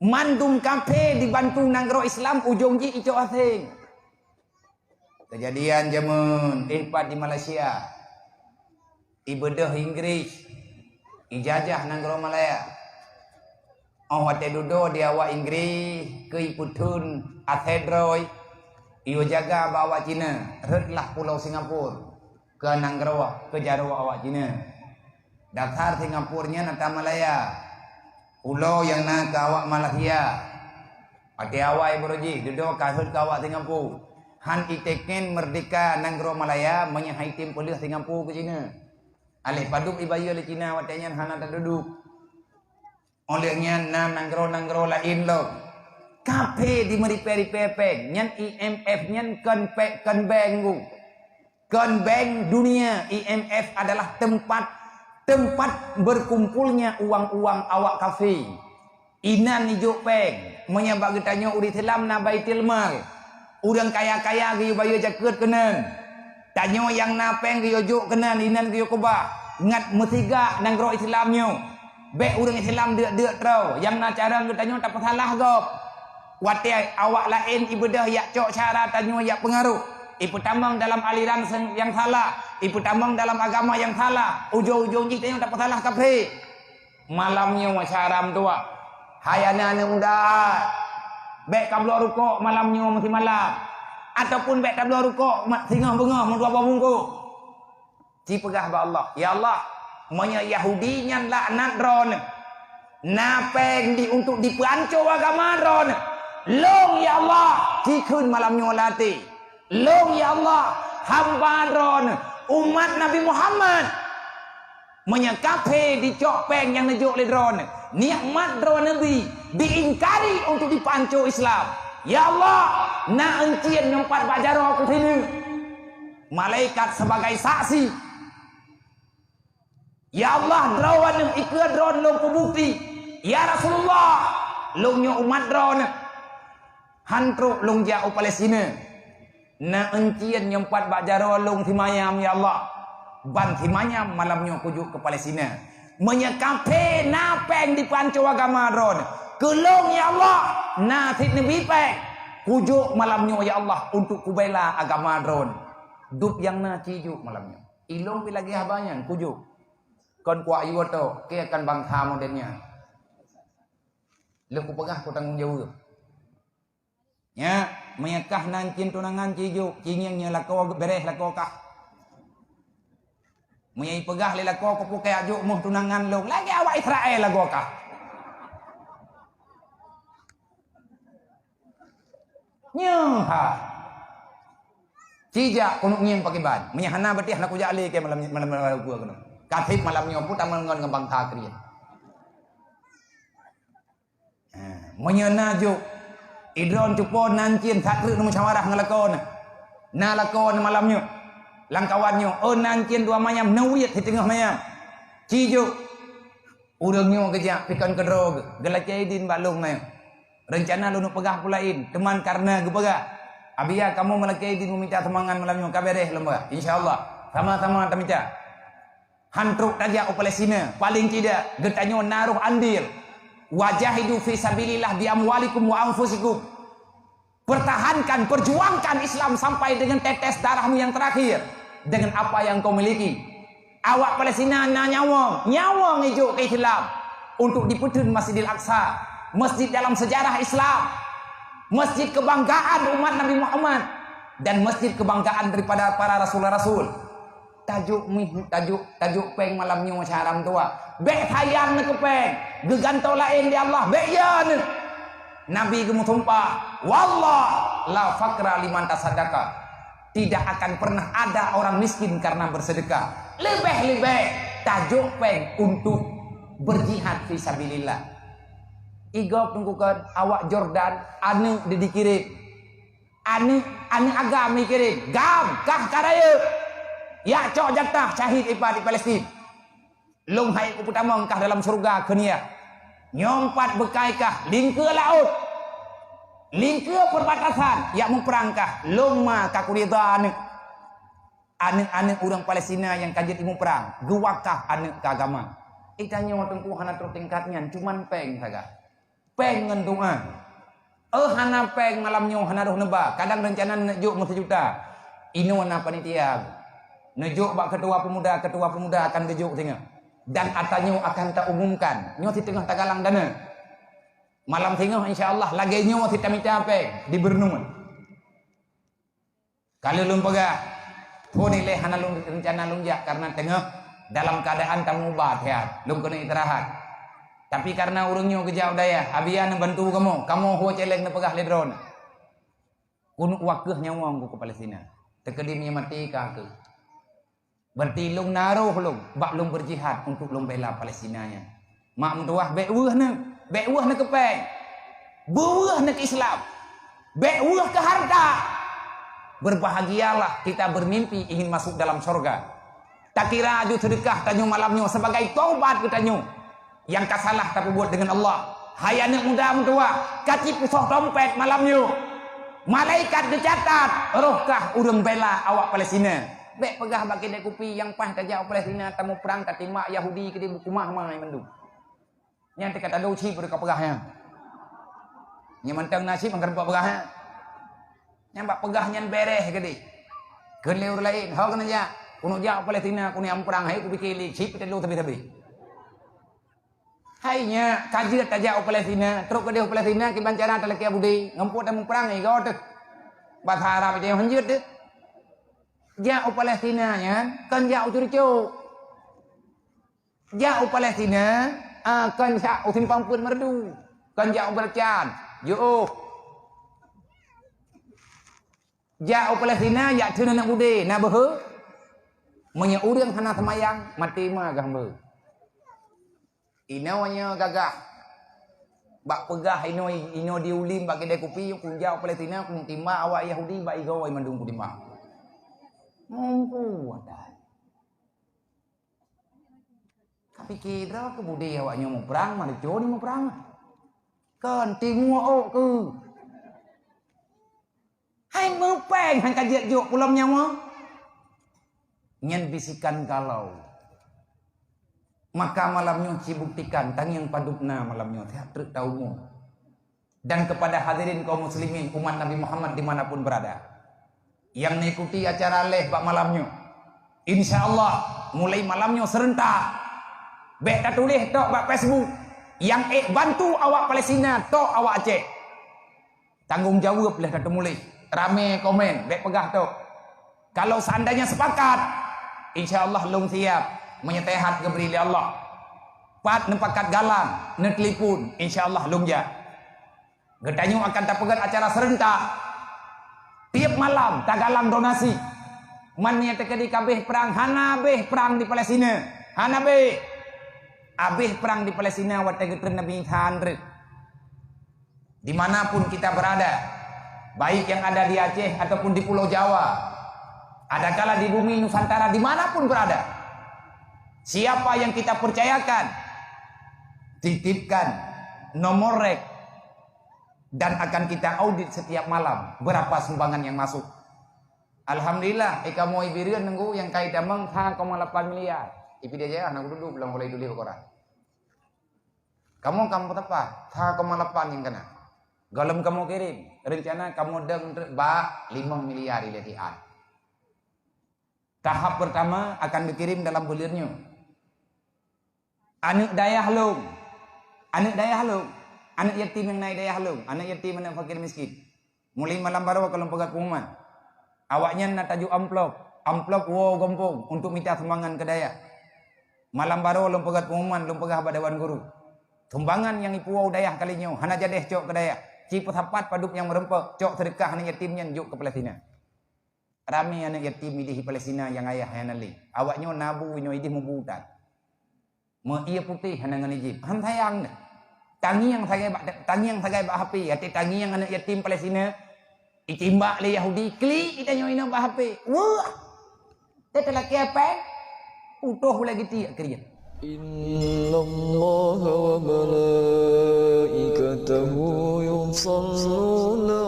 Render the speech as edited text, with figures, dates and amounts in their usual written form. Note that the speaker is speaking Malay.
Mandum kafe dibantu nanggro Islam ujung ji ijo asing. Kejadian zaman Ihpat di Malaysia. Ibedah Inggris. Ijazah nanggro Malaya. Wate dudo dia awak Inggris ke iputun Athedroy. Iyo jaga bawa Cina. Redlah pulau Singapura. Ke nanggro ke Jawa awak Cina. Daftar Singapurnya nata Malaya. Pulau yang nak ke awak Malaysia. Pati awak Ibroji, duduk kahut ke awak Singapura. Han iteken merdeka nanggro Malaya menyahai tim pelih Singapura ke Cina. Alih paduk ibayu le Cina watanya han ada duduk. Olehnya nanggro lain lo. Kape di meriperi pepe, nyan IMF nyan kan bank. Kan bank dunia IMF adalah tempat berkumpulnya uang-uang awak kafe. Inan ijo peng menyabak getanya uri Islam na baitil mal. Urang kaya-kaya giyo bayo jaket kenen. Tanyo yang na peng giyo juk kenen inan giyo kobah. Ngat metiga nanggro Islamnyo. Be urang Islam deuk trau. Yang na cara getanya tak salah gop. Wate awak lain ibadah yak cok cara tanyo yak pengaruh. Ibu tambang dalam aliran yang salah, ibu tambang dalam agama yang salah. Ujung-ujung kita yang dapat salah kafe. Malamnya masyaram tua. Hayana muda. Bek kablo rukuk malamnya masih malam. Ataupun bek kablo rukuk singa bengah mun dua bungku. Ci pegah ba Allah. Ya Allah, monya Yahudi nyan laknat ron. Napeng di untuk dipanco agama ron. Long ya Allah, cikun malamnya lati. Long ya Allah, hamba ron umat Nabi Muhammad menyekape dicok peng yang nejuk ledron nikmat ron Nabi diingkari untuk dipancu Islam. Ya Allah, na encien nyempat bajaro ke sini. Malaikat sebagai saksi. Ya Allah, drawan ikut dron long kubukti. Ya Rasulullah, longnya umat dron hantru long jauh Palestina. Na encien nyempat bajaro long timayam ya Allah. Ban timayam malamnya kujuk ke Palestina. Menyekape napeng di pancu agama ron. Kelong ya Allah. Na sit nabi peng. Kujuk malamnya ya Allah untuk kubela agama ron. Dup yang na cijuk malamnya. Ilong pi lagi habanyan kujuk. Kon kuat iwa to ke akan bangsa modelnya. Lu ku pegah ku tanggung jawab. Ya, menyekah nancin tunangan cijuk, cinyangnya lako beres lako kah. Menyai pegah le lako ko pukai ajuk muh tunangan long lagi awak Israel lago kah. Nyah. Cijak kunuk nyeng pakai ban. Menyahana betih nak kujak le ke malam gua kono. Katip malamnya pun taman ngon ngembang takriya. Menyana juk idron cupo nancin takrir musyawarah ngelakon. Na lakon malamnya. Langkawannya nancin dua mayam nawiyat di tengah mayam. Cijuk. Urangnya kejak pikan kedrog. Gelakaidin balung mayam. Rencana lu nak pegah pulain. Teman karena gepegah. Abia kamu melakaidin meminta semangat malamnya kabereh lemah. Insyaallah. Sama-sama kita minta. Hantruk tajak Palestina. Paling tidak getanya naruh andil. Wajahidu fi sabilillah bi amwalikum wa anfusikum. Pertahankan, perjuangkan Islam sampai dengan tetes darahmu yang terakhir dengan apa yang kau miliki. Awak Palestina na nyawang hijau ke Islam untuk diputun Masjidil Aqsa, masjid dalam sejarah Islam, masjid kebanggaan umat Nabi Muhammad dan masjid kebanggaan daripada para rasul-rasul. Tajuk peng malamnya masyaram tua. Bek hayang ke peng. Geganto lain di Allah. Bek yan. Nabi gemu tumpah. Wallah la fakra liman tasadaka. Tidak akan pernah ada orang miskin karena bersedekah. Lebih-lebih tajuk peng untuk berjihad fi sabilillah. Igop tunggukan awak Jordan ane dikirim. Ane agama kirim. Gam kah karaya. Ya cok jatah syahid ipa di Palestin. Long hai ku pertama kah dalam surga kenia. Nyompat bekaikah lingke laut. Lingke perbatasan ya memperangkah long ma kakurida ane orang Palestina yang kajet ilmu perang. Gewakah ane ke agama. Itanya tengku hana tingkatnya cuman peng saja. peng ngan doa. Hana peng malamnya hana roh neba. Kadang rencana nejuk 1 juta. Ino na panitia. Nejuk bak ketua pemuda akan gejuk tengah. Dan atanyo akan tak umumkan. Nyo di tengah tagalang dana. Malam tengah insya-Allah lagi nyo kita minta peng di Bernungan. Kalau lum pegah, pun ileh hana lum rencana lunjak karena tengah dalam keadaan tamu ubat ya. Lum kena istirahat. Tapi karena urungnya kejauh daya, abian bantu kamu huwa celeng na pegah ledron. Kun wakeh nyawang ku ke Palestina. Tekedimnya mati ka ke. Berarti lung naruh lung, bak lung berjihad untuk lung bela Palestinanya. Mak mentuah bekwah na kepeng. Buah na ke Islam. Bekwah ke harta. Berbahagialah kita bermimpi ingin masuk dalam surga. Tak kira aju sedekah tanyo malamnya sebagai taubat kita nyo. Yang kasalah tapi buat dengan Allah. Hai anak muda mentua, kaci pusok dompet malamnya. Malaikat dicatat, rohkah urang bela awak Palestina. Bek pegah bagi dek kupi yang pah tajak Palestina tamu perang tatima Yahudi ke di buku mahmai mendu. Yang kata doci pada kau pegahnya. Yang mentang nasi mangkar buat pegahnya. Yang bak pegahnya bereh ke di. Keleur lain, hau kena ja. Kuno jak Palestina kuno yang perang hai ku pikir cip telu tabi-tabi. Hainya kajian tajak Palestina, terus ke dia Palestina kita bicara telekia budi, ngemput dan perang ni kau tu. Bahasa Arab dia hanjut tu. Jak Palestina nya, kan jak ucur-ucur. Jak Palestina, kan jak utimpang pun merdu. Kan jak bercan, yo. Jak Palestina, jak tu nak budi, nak behe. Menye urang hana semayang, mati mah gambar. Inawanya gagah. Bak pegah ino diulim bagi kedai kopi yang kunjau Palestina kun timba awak Yahudi bak igawai mandung ku timba. Mampu ada. Tapi kira ke budi awaknya mau perang mana joni mau perang. Kan timua ok ke. Hai mepeng han kajiat juk pulam nyawa. Nyen bisikan kalau maka malamnya buktikan tang yang padupna malamnya teater taumu. Dan kepada hadirin kaum muslimin umat Nabi Muhammad dimanapun berada yang mengikuti acara leh bak malamnya, insya Allah mulai malamnya serentak bek tak tulis tok bak Facebook yang bantu awak Palestina tok awak Aceh tanggung jawab lah kata mulai rame komen bek pegah tok. Kalau seandainya sepakat insya Allah long siap menyetehat geberi Allah. Pat nempakat galang, netelipun, insya-Allah lungja. Gedanyu akan tapegan acara serentak. Tiap malam tak galang donasi. Man nya tekedi kabeh perang hana beh perang di Palestina. Hana beh. Abeh perang di Palestina wat tegetreun Nabi Handre. Dimanapun kita berada, baik yang ada di Aceh ataupun di Pulau Jawa, adakala di bumi Nusantara dimanapun berada. Siapa yang kita percayakan, titipkan nomor rek dan akan kita audit setiap malam berapa sumbangan yang masuk. Alhamdulillah, kamu ibirian nunggu yang kait damang 3,8 miliar. Ipi dia aja anak duduk belum boleh dulu koran. Kamu apa? 3,8 yang kena. Galem kamu kirim, rencana kamu deng ba 5 miliar ilatian. Tahap pertama akan dikirim dalam bulirnya. Anak dayah halung, anak yatim yang naik dayah halung, anak yatim anak fakir miskin. Mulai malam baru kalau pegat pengumuman, awaknya nak tajuk amplop wo gompong untuk minta sumbangan ke dayah. Malam baru kalau pegat pengumuman, lom pegah badawan guru. Sumbangan yang ipu dayah kalinya, hana jadeh cok ke dayah. Ciput hapat paduk yang merempek, cok sedekah anak yatimnya juk ke Palestina. Rami anak yatim di Palestina yang ayah yang nali. Awaknya nabu ino idih membutan. Ia putih hanangan ijib. Ham sayang. Tangi yang sagai bak HP. Ati tangi yang anak yatim Palestina. Itimbak le Yahudi. Klik itanyo ino bak HP. Wah. Dia telah kepe. Utuh lagi tiak kerja. Inna Allah wa malaikatahu yusalluna